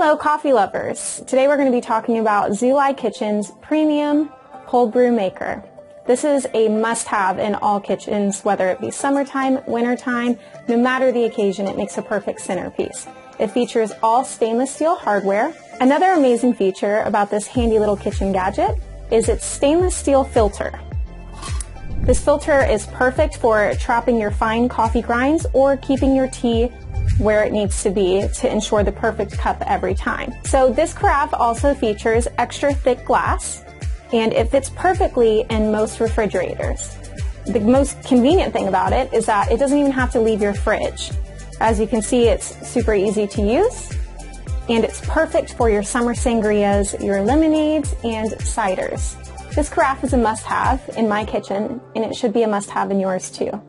Hello coffee lovers! Today we're going to be talking about Zulai Kitchen's premium cold brew maker. This is a must-have in all kitchens, whether it be summertime, wintertime, no matter the occasion, it makes a perfect centerpiece. It features all stainless steel hardware. Another amazing feature about this handy little kitchen gadget is its stainless steel filter. This filter is perfect for trapping your fine coffee grinds or keeping your tea where it needs to be to ensure the perfect cup every time. So this carafe also features extra thick glass, and it fits perfectly in most refrigerators. The most convenient thing about it is that it doesn't even have to leave your fridge. As you can see, it's super easy to use, and it's perfect for your summer sangrias, your lemonades, and ciders. This carafe is a must-have in my kitchen, and it should be a must-have in yours too.